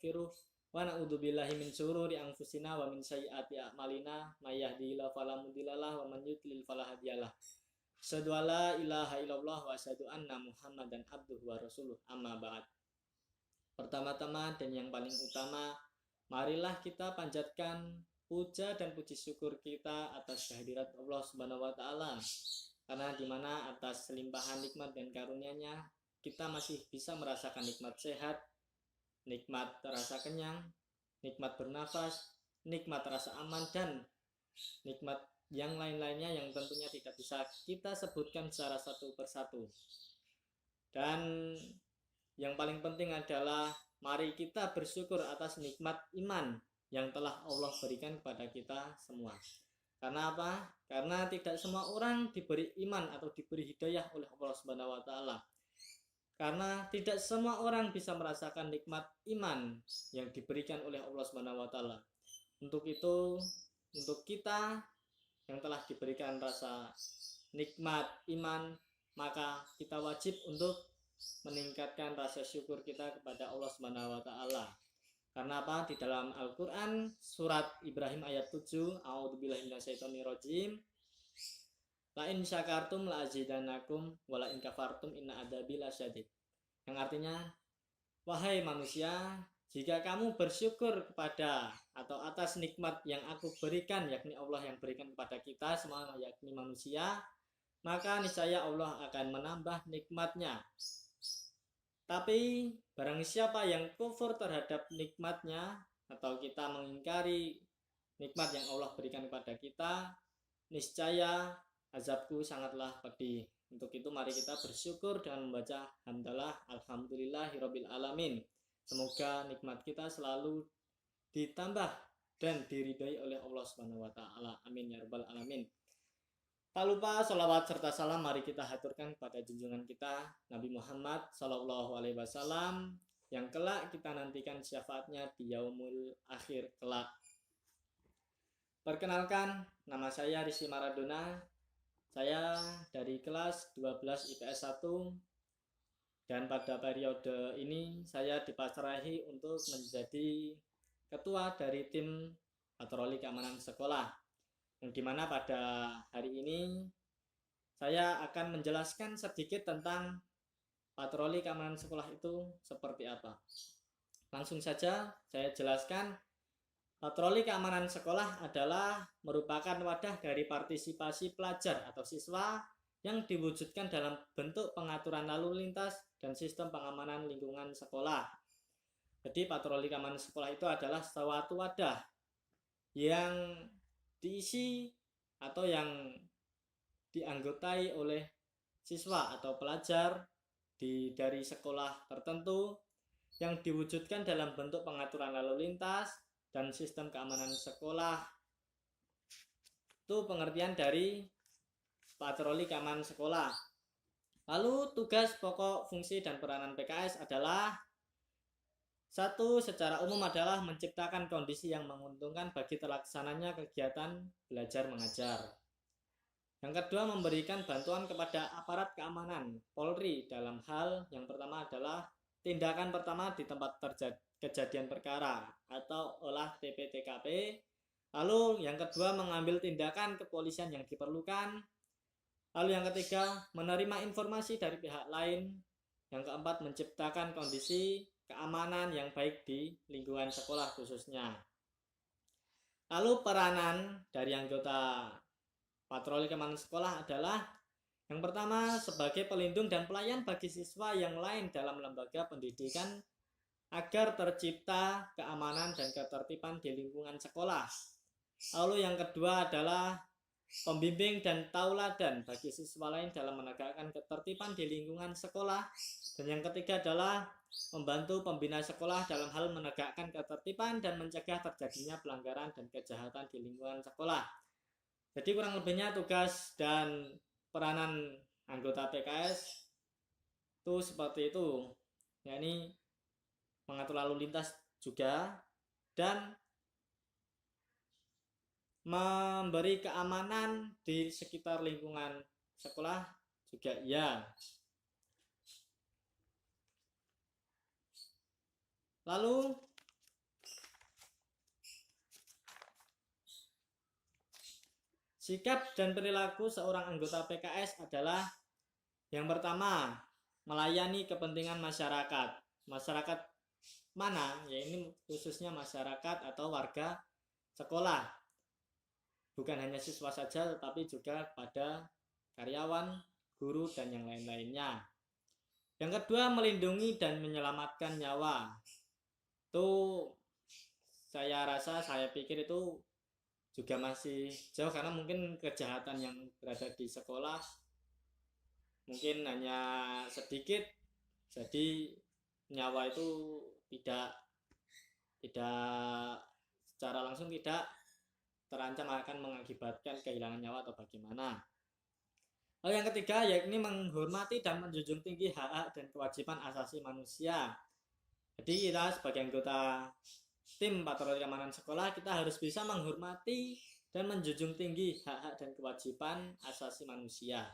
nastaghfiruh wa na'udzubillahi min syururi anfusina wa min sayyiati a'malina may yahdihillahu fala mudhillalah wa man yudlil fala hadiyalah. Asyhadu alla ilaha illallah wa asyhadu anna Muhammadan abduhu wa rasuluh. Amma ba'd. Pertama-tama dan yang paling utama, marilah kita panjatkan puja dan puji syukur kita atas kehadirat Allah Subhanahu wa taala. Karena dimana atas limpahan nikmat dan karunia-Nya kita masih bisa merasakan nikmat sehat, nikmat rasa kenyang, nikmat bernafas, nikmat rasa aman, dan nikmat yang lain-lainnya yang tentunya tidak bisa kita sebutkan secara satu persatu. Dan yang paling penting adalah mari kita bersyukur atas nikmat iman yang telah Allah berikan kepada kita semua. Karena apa? Karena tidak semua orang diberi iman atau diberi hidayah oleh Allah Subhanahu wa taala. Karena tidak semua orang bisa merasakan nikmat iman yang diberikan oleh Allah Subhanahu wa taala. Untuk itu, untuk kita yang telah diberikan rasa nikmat iman, maka kita wajib untuk meningkatkan rasa syukur kita kepada Allah Subhanahu wa taala. Karena apa? Di dalam Al-Qur'an surat Ibrahim ayat 7, a'udzubillahi minasyaitonirrajim. La in syakartum la azidannakum wa la in kafartum inna adzabi lasyadid. Yang artinya, wahai manusia, jika kamu bersyukur kepada atau atas nikmat yang aku berikan, yakni Allah yang berikan kepada kita semua, yakni manusia, maka niscaya Allah akan menambah nikmatnya. Tapi barang siapa yang kufur terhadap nikmatnya atau kita mengingkari nikmat yang Allah berikan kepada kita, niscaya azabku sangatlah pedih. Untuk itu mari kita bersyukur dengan membaca hamdalah alhamdulillahirabbil alamin. Semoga nikmat kita selalu ditambah dan diridai oleh Allah Subhanahu wa taala. Amin ya rabbal alamin. Tak lupa sholawat serta salam mari kita haturkan kepada junjungan kita Nabi Muhammad Sallallahu Alaihi Wasallam yang kelak kita nantikan syafaatnya di yaumul akhir kelak. Perkenalkan, nama saya Rizky Maradona. Saya dari kelas 12 IPS 1 dan pada periode ini saya dipasrahi untuk menjadi ketua dari tim patroli keamanan sekolah. Yang dimana pada hari ini saya akan menjelaskan sedikit tentang patroli keamanan sekolah itu seperti apa. Langsung saja saya jelaskan, patroli keamanan sekolah adalah merupakan wadah dari partisipasi pelajar atau siswa yang diwujudkan dalam bentuk pengaturan lalu lintas dan sistem pengamanan lingkungan sekolah. Jadi patroli keamanan sekolah itu adalah suatu wadah yang diisi atau yang dianggotai oleh siswa atau pelajar dari sekolah tertentu yang diwujudkan dalam bentuk pengaturan lalu lintas dan sistem keamanan sekolah. Itu pengertian dari patroli keamanan sekolah. Lalu tugas pokok, fungsi, dan peranan PKS adalah: satu, secara umum adalah menciptakan kondisi yang menguntungkan bagi terlaksananya kegiatan belajar mengajar. Yang kedua, memberikan bantuan kepada aparat keamanan Polri dalam hal yang pertama adalah tindakan pertama di tempat kejadian perkara atau olah TP/TKP. Lalu yang kedua, mengambil tindakan kepolisian yang diperlukan. Lalu yang ketiga, menerima informasi dari pihak lain. Yang keempat, menciptakan kondisi keamanan yang baik di lingkungan sekolah khususnya. Lalu peranan dari anggota patroli keamanan sekolah adalah yang pertama, sebagai pelindung dan pelayan bagi siswa yang lain dalam lembaga pendidikan agar tercipta keamanan dan ketertiban di lingkungan sekolah. Lalu yang kedua adalah pembimbing dan tauladan bagi siswa lain dalam menegakkan ketertiban di lingkungan sekolah. Dan yang ketiga adalah membantu pembina sekolah dalam hal menegakkan ketertiban dan mencegah terjadinya pelanggaran dan kejahatan di lingkungan sekolah. Jadi kurang lebihnya tugas dan peranan anggota PKS itu seperti itu, yakni mengatur lalu lintas juga dan memberi keamanan di sekitar lingkungan sekolah juga ya. Lalu Sikap dan perilaku seorang anggota PKS adalah yang pertama, melayani kepentingan masyarakat. Masyarakat mana? Ya ini khususnya masyarakat atau warga sekolah. Bukan hanya siswa saja, tetapi juga pada karyawan, guru, dan yang lain-lainnya. Yang kedua, melindungi dan menyelamatkan nyawa. Itu saya pikir itu juga masih jauh, karena mungkin kejahatan yang berada di sekolah mungkin hanya sedikit, jadi nyawa itu tidak secara langsung tidak terancam akan mengakibatkan kehilangan nyawa atau bagaimana. Lalu yang ketiga, yakni menghormati dan menjunjung tinggi hak-hak dan kewajiban asasi manusia. Jadi kita sebagai anggota tim patroli keamanan sekolah, kita harus bisa menghormati dan menjunjung tinggi hak-hak dan kewajiban asasi manusia.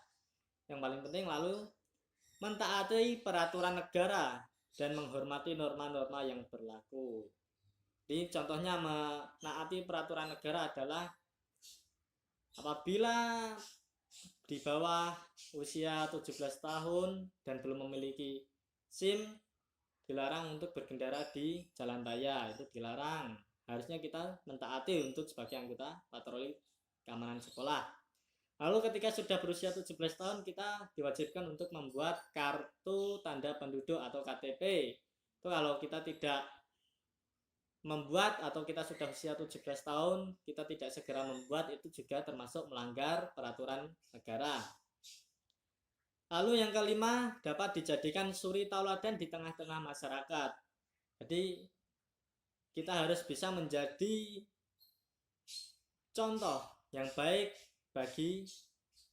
Yang paling penting lalu mentaati peraturan negara dan menghormati norma-norma yang berlaku. Jadi contohnya menaati peraturan negara adalah apabila di bawah usia 17 tahun dan belum memiliki SIM, dilarang untuk berkendara di jalan raya, itu dilarang. Harusnya kita mentaati untuk sebagai anggota patroli keamanan sekolah. Lalu ketika sudah berusia 17 tahun, kita diwajibkan untuk membuat kartu tanda penduduk atau KTP. Itu kalau kita tidak membuat atau kita sudah usia 17 tahun, kita tidak segera membuat, itu juga termasuk melanggar peraturan negara. Lalu yang kelima, dapat dijadikan suri tauladan di tengah-tengah masyarakat. Jadi kita harus bisa menjadi contoh yang baik bagi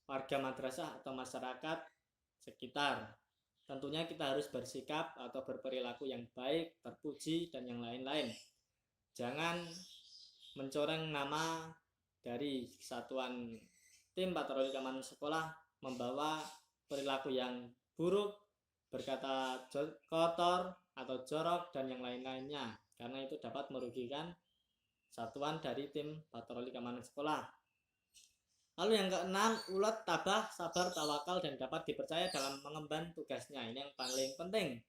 warga madrasah atau masyarakat sekitar. Tentunya kita harus bersikap atau berperilaku yang baik, terpuji, dan yang lain-lain. Jangan mencoreng nama dari satuan tim patroli keamanan sekolah, membawa perilaku yang buruk, berkata kotor atau jorok, dan yang lain-lainnya, karena itu dapat merugikan satuan dari tim patroli keamanan sekolah. Lalu yang keenam, ulet, tabah, sabar, tawakal, dan dapat dipercaya dalam mengemban tugasnya. Ini yang paling penting.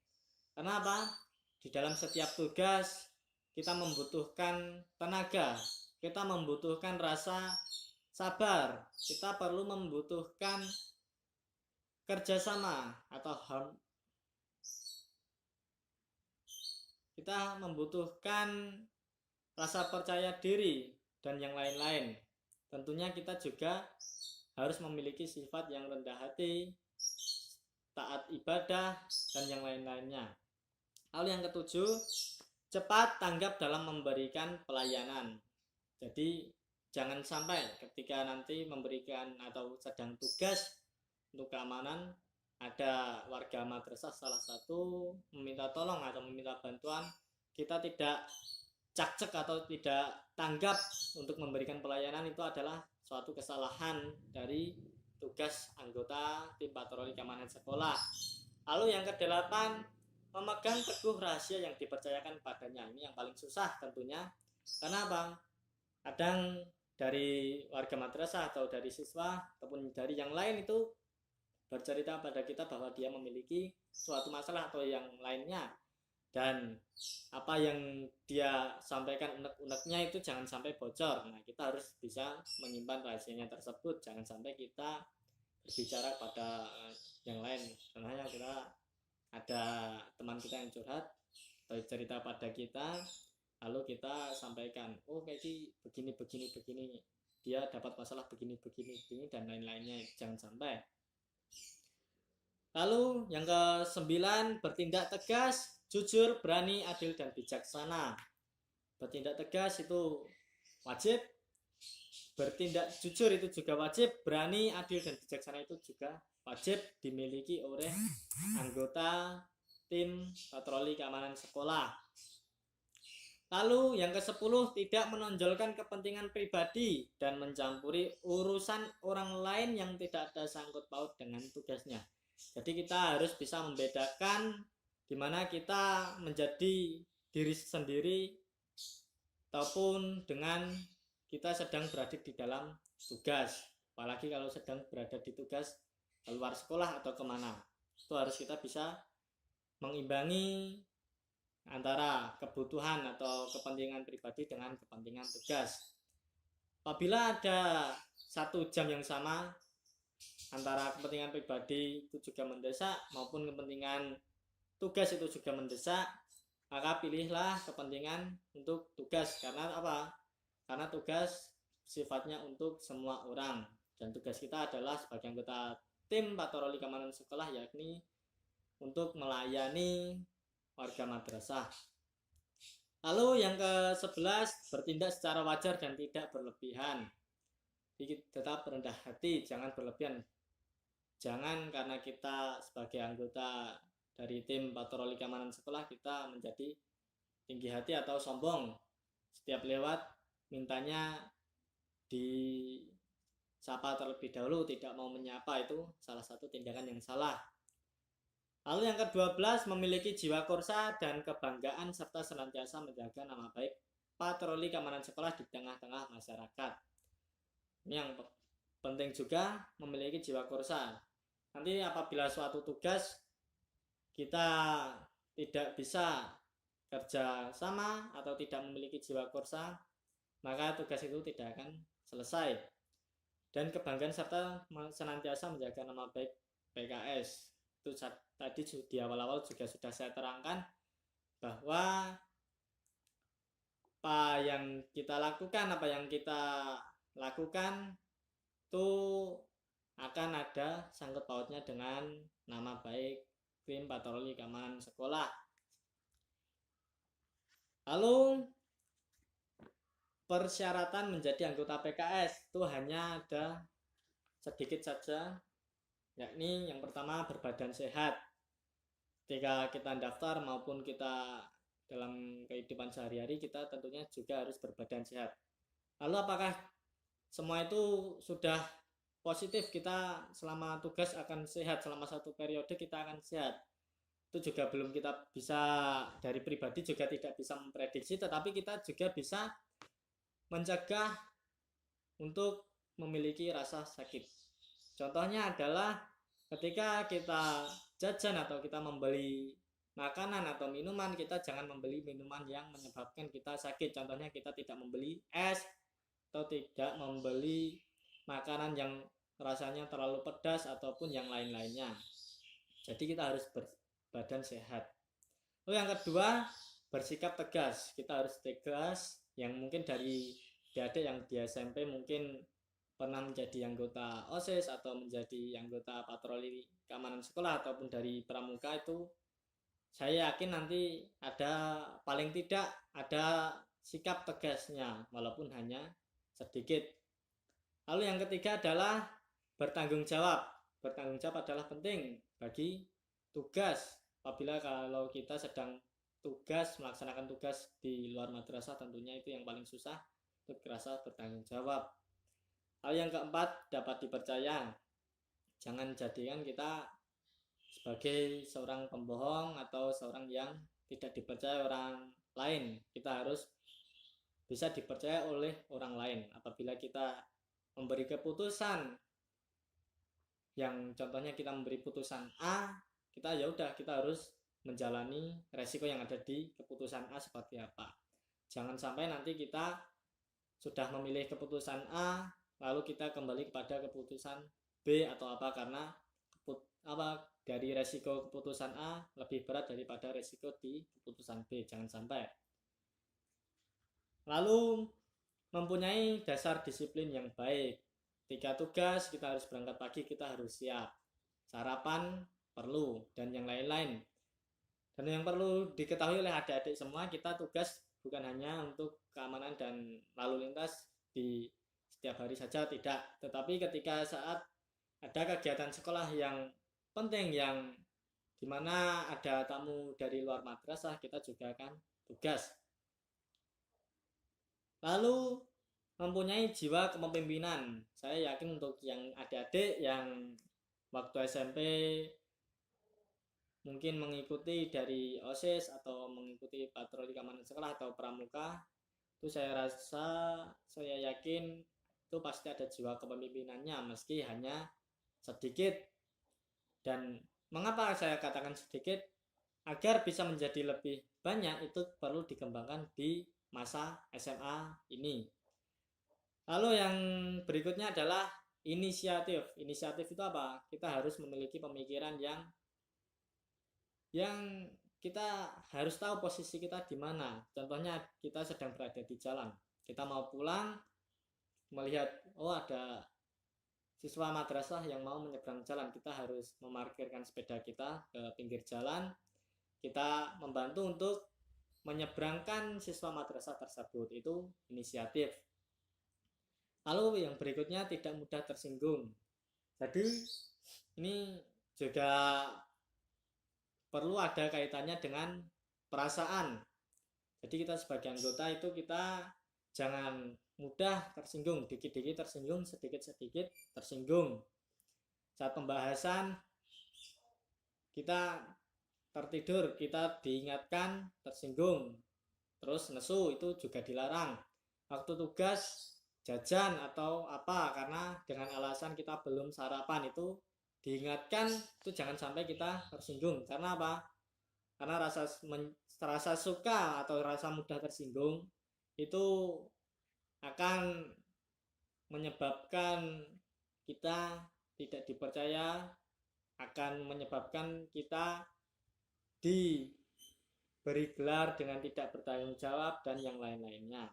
Karena apa? Di dalam setiap tugas kita membutuhkan tenaga, kita membutuhkan rasa sabar, kita perlu membutuhkan kerjasama atau kita membutuhkan rasa percaya diri dan yang lain-lain. Tentunya kita juga harus memiliki sifat yang rendah hati, taat ibadah, dan yang lain-lainnya. Lalu yang ketujuh, cepat tanggap dalam memberikan pelayanan. Jadi jangan sampai ketika nanti memberikan atau sedang tugas untuk keamanan, ada warga madrasah salah satu meminta tolong atau meminta bantuan, kita tidak cakcek atau tidak tanggap untuk memberikan pelayanan, itu adalah suatu kesalahan dari tugas anggota tim patroli keamanan sekolah. Lalu yang kedelapan, memegang teguh rahasia yang dipercayakan padanya. Ini yang paling susah tentunya. Karena apa? Kadang dari warga madrasah atau dari siswa ataupun dari yang lain itu bercerita pada kita bahwa dia memiliki suatu masalah atau yang lainnya, dan apa yang dia sampaikan unek-uneknya itu jangan sampai bocor. Nah, kita harus bisa menyimpan rahasianya tersebut, jangan sampai kita berbicara pada yang lain. Contohnya kita ada teman kita yang curhat atau cerita pada kita, lalu kita sampaikan, oh kayak begini, dia dapat masalah begini, dan lain-lainnya. Jangan sampai. Lalu yang ke-9, bertindak tegas, jujur, berani, adil, dan bijaksana. Bertindak tegas itu wajib, bertindak jujur itu juga wajib, berani, adil, dan bijaksana itu juga wajib dimiliki oleh anggota tim patroli keamanan sekolah. Lalu yang ke-10, tidak menonjolkan kepentingan pribadi dan mencampuri urusan orang lain yang tidak ada sangkut paut dengan tugasnya. Jadi kita harus bisa membedakan di mana kita menjadi diri sendiri ataupun dengan kita sedang berada di dalam tugas, apalagi kalau sedang berada di tugas keluar sekolah atau kemana, itu harus kita bisa mengimbangi antara kebutuhan atau kepentingan pribadi dengan kepentingan tugas. Apabila ada 1 jam yang sama antara kepentingan pribadi itu juga mendesak maupun kepentingan tugas itu juga mendesak, maka pilihlah kepentingan untuk tugas. Karena apa? Karena tugas sifatnya untuk semua orang, dan tugas kita adalah sebagai anggota tim patroli keamanan sekolah, yakni untuk melayani warga madrasah. Lalu yang ke-11, bertindak secara wajar dan tidak berlebihan. Tetap rendah hati, jangan berlebihan. Jangan karena kita sebagai anggota dari tim patroli keamanan sekolah kita menjadi tinggi hati atau sombong. Setiap lewat mintanya disapa terlebih dahulu, tidak mau menyapa, itu salah satu tindakan yang salah. Lalu yang ke-12, memiliki jiwa korsa dan kebanggaan serta senantiasa menjaga nama baik patroli keamanan sekolah di tengah-tengah masyarakat. Ini yang penting juga, memiliki jiwa korsa. Nanti apabila suatu tugas kita tidak bisa kerja sama atau tidak memiliki jiwa korsa, maka tugas itu tidak akan selesai. Dan kebanggaan serta senantiasa menjaga nama baik PKS. Itu tadi di awal-awal juga sudah saya terangkan bahwa apa yang kita lakukan itu akan ada sangkut pautnya dengan nama baik tim patroli keamanan sekolah. Lalu persyaratan menjadi anggota PKS itu hanya ada sedikit saja, yakni yang pertama berbadan sehat. Ketika kita daftar maupun kita dalam kehidupan sehari-hari, kita tentunya juga harus berbadan sehat. Lalu apakah semua itu sudah positif, kita selama tugas akan sehat, selama 1 periode kita akan sehat? Itu juga belum kita bisa, dari pribadi juga tidak bisa memprediksi, tetapi kita juga bisa mencegah untuk memiliki rasa sakit. Contohnya adalah ketika kita jajan atau kita membeli makanan atau minuman, kita jangan membeli minuman yang menyebabkan kita sakit. Contohnya kita tidak membeli es atau tidak membeli makanan yang rasanya terlalu pedas ataupun yang lain-lainnya. Jadi kita harus berbadan sehat. Lalu yang kedua, bersikap tegas. Kita harus tegas. Yang mungkin dari adik yang di SMP mungkin pernah menjadi anggota OSIS atau menjadi anggota patroli keamanan sekolah ataupun dari pramuka, itu saya yakin nanti ada, paling tidak ada sikap tegasnya walaupun hanya sedikit. Lalu yang ketiga adalah bertanggung jawab. Bertanggung jawab adalah penting bagi tugas. Apabila kalau kita sedang melaksanakan tugas di luar madrasah, tentunya itu yang paling susah, untuk merasa bertanggung jawab. Hal yang keempat, dapat dipercaya. Jangan jadikan kita sebagai seorang pembohong atau seorang yang tidak dipercaya orang lain. Kita harus bisa dipercaya oleh orang lain. Apabila kita memberi keputusan, yang contohnya kita memberi putusan A, kita harus menjalani resiko yang ada di keputusan A seperti apa. Jangan sampai nanti kita sudah memilih keputusan A lalu kita kembali kepada keputusan B atau apa, karena dari resiko keputusan A lebih berat daripada resiko di keputusan B. Jangan sampai. Lalu mempunyai dasar disiplin yang baik. Ketika tugas kita harus berangkat pagi, kita harus siap. Sarapan perlu dan yang lain-lain. Dan yang perlu diketahui oleh adik-adik semua, kita tugas bukan hanya untuk keamanan dan lalu lintas di setiap hari saja, tidak. Tetapi ketika saat ada kegiatan sekolah yang penting, yang dimana ada tamu dari luar madrasah, kita juga akan tugas. Lalu mempunyai jiwa kepemimpinan. Saya yakin untuk yang adik-adik yang waktu SMP mungkin mengikuti dari OSIS atau mengikuti patroli keamanan sekolah atau pramuka, Itu saya yakin itu pasti ada jiwa kepemimpinannya meski hanya sedikit. Dan mengapa saya katakan sedikit? Agar bisa menjadi lebih banyak itu perlu dikembangkan di masa SMA ini. Lalu yang berikutnya adalah inisiatif. Inisiatif itu apa? Kita harus memiliki pemikiran yang kita harus tahu posisi kita di mana. Contohnya kita sedang berada di jalan. Kita mau pulang, melihat ada siswa madrasah yang mau menyeberang jalan. Kita harus memarkirkan sepeda kita ke pinggir jalan. Kita membantu untuk menyeberangkan siswa madrasah tersebut. Itu inisiatif. Lalu yang berikutnya tidak mudah tersinggung. Jadi ini juga perlu ada kaitannya dengan perasaan. Jadi kita sebagai anggota itu kita jangan mudah tersinggung, dikit-dikit tersinggung, sedikit-sedikit tersinggung. Saat pembahasan kita tertidur, kita diingatkan tersinggung, terus nesu, itu juga dilarang. Waktu tugas jajan atau apa karena dengan alasan kita belum sarapan itu diingatkan, itu jangan sampai kita tersinggung. Karena apa? Karena rasa suka atau rasa mudah tersinggung itu akan menyebabkan kita tidak dipercaya, akan menyebabkan kita diberi gelar dengan tidak bertanggung jawab dan yang lain-lainnya.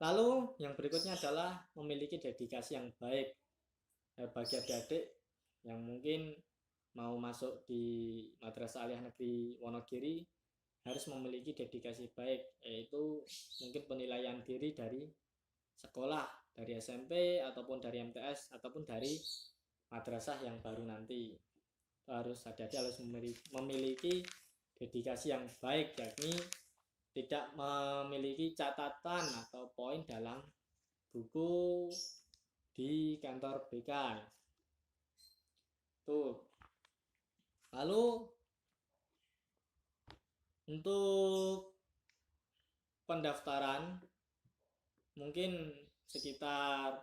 Lalu yang berikutnya adalah memiliki dedikasi yang baik. Bagi adik-adik yang mungkin mau masuk di Madrasah Aliyah Negeri Wonogiri harus memiliki dedikasi baik, yaitu mungkin penilaian diri dari sekolah, dari SMP ataupun dari MTS ataupun dari madrasah yang baru nanti. Harus adik-adik harus memiliki dedikasi yang baik, yakni tidak memiliki catatan atau poin dalam buku di kantor BK. Tuh. Lalu untuk pendaftaran mungkin sekitar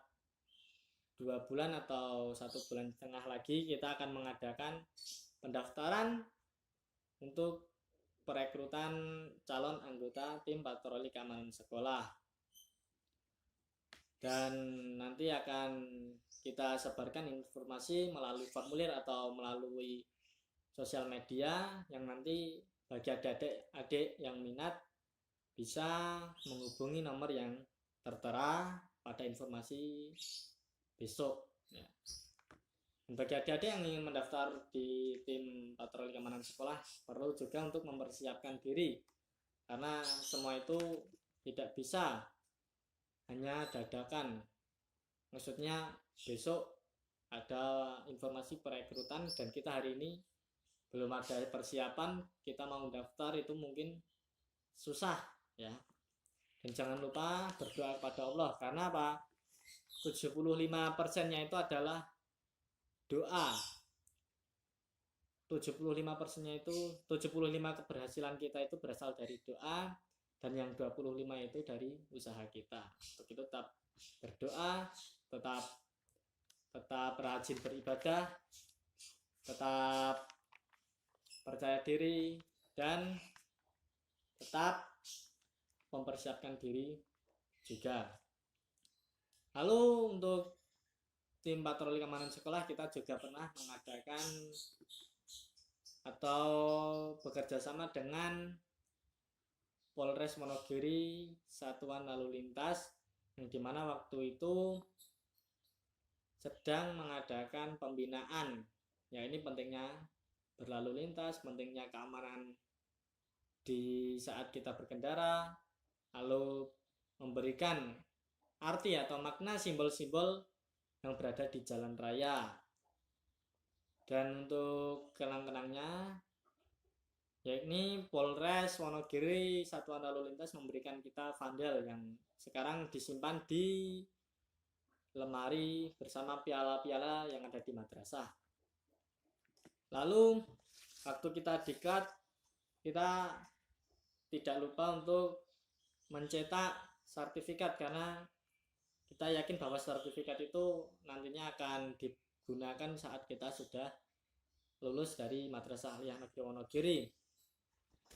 2 bulan atau 1 bulan setengah lagi kita akan mengadakan pendaftaran untuk perekrutan calon anggota tim patroli keamanan sekolah. Dan nanti akan kita sebarkan informasi melalui formulir atau melalui sosial media yang nanti bagi adik-adik yang minat bisa menghubungi nomor yang tertera pada informasi besok ya. Bagi adik-adik yang ingin mendaftar di tim patroli keamanan sekolah perlu juga untuk mempersiapkan diri, karena semua itu tidak bisa hanya dadakan. Maksudnya besok ada informasi perekrutan dan kita hari ini belum ada persiapan, kita mau daftar itu mungkin susah ya. Dan jangan lupa berdoa kepada Allah, karena apa? 75%-nya itu adalah doa. 75%-nya itu 75 keberhasilan kita itu berasal dari doa, dan yang 25 itu dari usaha kita. Untuk itu tetap berdoa, tetap rajin beribadah, tetap percaya diri, dan tetap mempersiapkan diri juga. Lalu untuk tim patroli keamanan sekolah kita juga pernah mengadakan atau bekerja sama dengan Polres Wonogiri, Satuan Lalu Lintas, yang dimana waktu itu sedang mengadakan pembinaan. Ya, ini pentingnya berlalu lintas, pentingnya keamanan di saat kita berkendara, lalu memberikan arti atau makna simbol-simbol yang berada di jalan raya. Dan untuk kenang-kenangnya, yakni Polres Wonogiri Satuan Lalu Lintas memberikan kita vandal yang sekarang disimpan di lemari bersama piala-piala yang ada di madrasah. Lalu waktu kita diklat, kita tidak lupa untuk mencetak sertifikat, karena kita yakin bahwa sertifikat itu nantinya akan digunakan saat kita sudah lulus dari Madrasah Aliyah Negeri Wonogiri.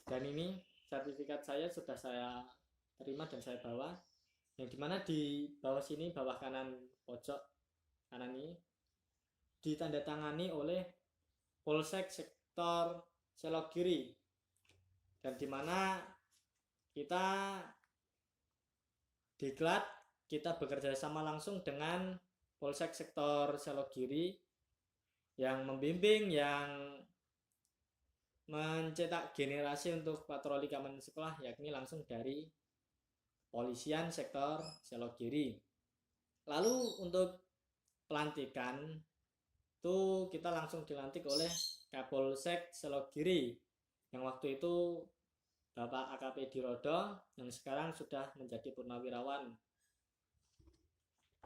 Dan ini sertifikat saya sudah saya terima dan saya bawa, yang dimana di bawah sini, bawah kanan pojok kanan ini ditandatangani oleh Polsek Sektor Selogiri, dan dimana kita diklat kita bekerja sama langsung dengan Polsek Sektor Selogiri yang membimbing, yang mencetak generasi untuk patroli keamanan sekolah, yakni langsung dari Polisian Sektor Selogiri. Lalu untuk pelantikan itu kita langsung dilantik oleh Kapolsek Selogiri, yang waktu itu Bapak AKP Dirodo, yang sekarang sudah menjadi purnawirawan.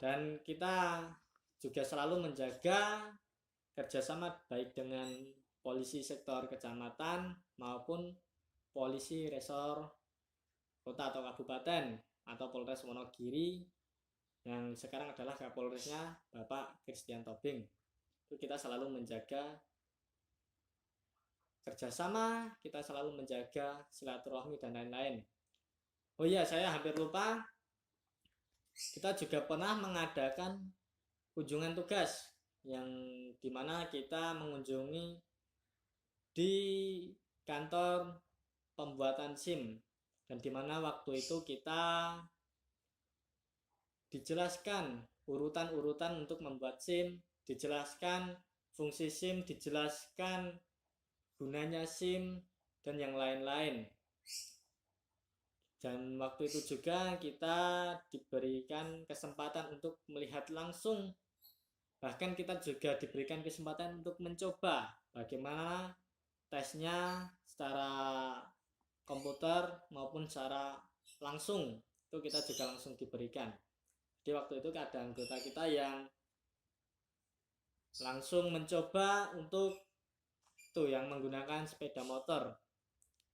Dan kita juga selalu menjaga kerjasama baik dengan polisi sektor kecamatan maupun polisi resor kota atau kabupaten atau Polres Wonogiri, yang sekarang adalah Kapolresnya Bapak Christian Tobing. Itu kita selalu menjaga kerjasama, kita selalu menjaga silaturahmi dan lain-lain. Oh iya, saya hampir lupa, kita juga pernah mengadakan kunjungan tugas, yang dimana kita mengunjungi di kantor pembuatan SIM, dan dimana waktu itu kita dijelaskan urutan-urutan untuk membuat SIM, dijelaskan fungsi SIM, dijelaskan gunanya SIM, dan yang lain-lain. Dan waktu itu juga kita diberikan kesempatan untuk melihat langsung, bahkan kita juga diberikan kesempatan untuk mencoba bagaimana tesnya secara komputer maupun secara langsung. Itu kita juga langsung diberikan. Jadi waktu itu ada anggota kita yang langsung mencoba untuk itu, yang menggunakan sepeda motor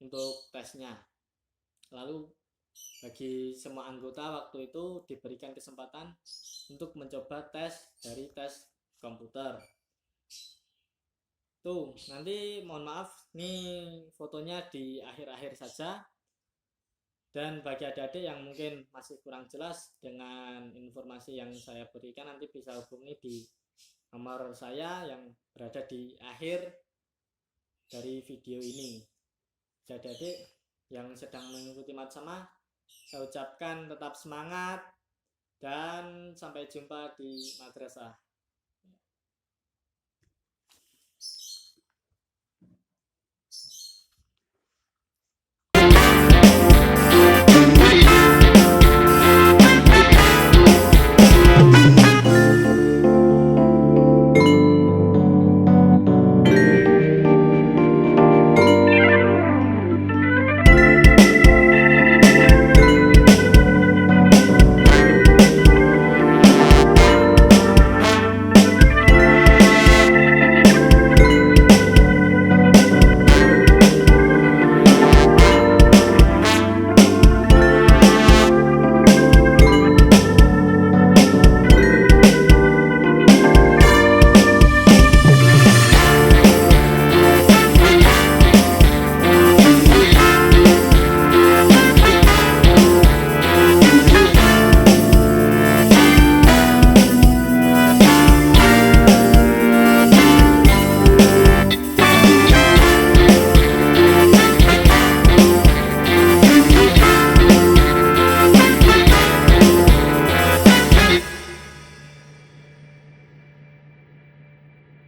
untuk tesnya. Lalu bagi semua anggota waktu itu diberikan kesempatan untuk mencoba tes dari tes komputer. Tuh, nanti mohon maaf nih fotonya di akhir-akhir saja. Dan bagi adik-adik yang mungkin masih kurang jelas dengan informasi yang saya berikan, nanti bisa hubungi di nomor saya yang berada di akhir dari video ini. Jadi adik yang sedang mengikuti Matsama, saya ucapkan tetap semangat dan sampai jumpa di madrasah.